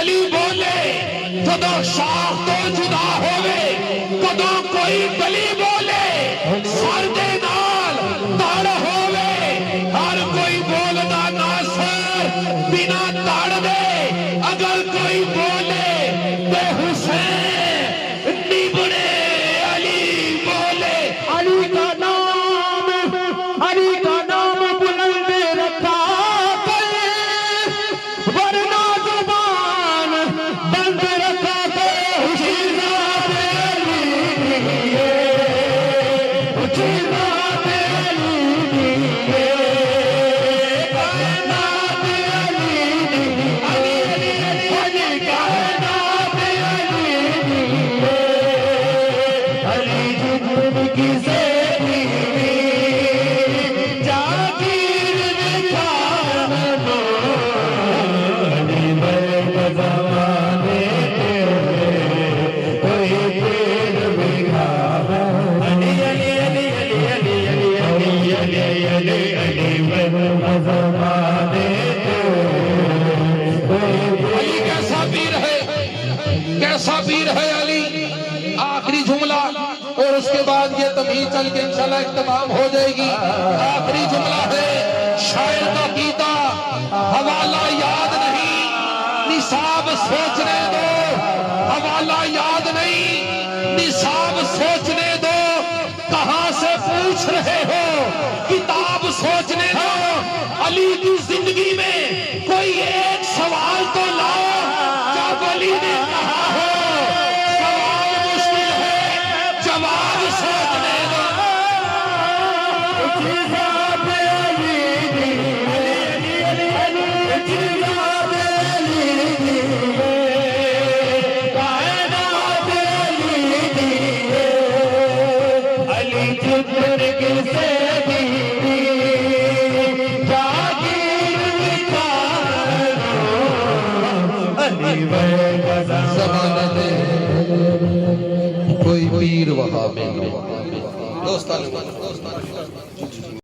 تلی بولے کدو شاخ تو جدا ہوئے کدو کوئی گلی بولے سر دے نال تڑ ہوئے ہر کوئی بولدا ناصر بنا تڑ دے اگر کوئی بولے بے حسین نیبڑے علی بولے علی کا نام بلند رکھا کیسا پیر ہے علی. آخری جملہ اور اس کے بعد یہ تمہید چل کے انشاءاللہ اختتام ہو جائے گی. آخری جملہ ہے شاعر کا پیتا حوالہ یاد نہیں نصاب سوچنے دو. حوالہ یاد نہیں نصاب سوچنے دو. کہاں سے پوچھ رہے ہو کتاب سوچنے دو. علی کی زندگی میں کوئی ایک سوال تو لاؤ جب علی نے کہا ہو سوال مشکل ہے جواب سوچنے دو. کوئی پیر وہاں میں دوستان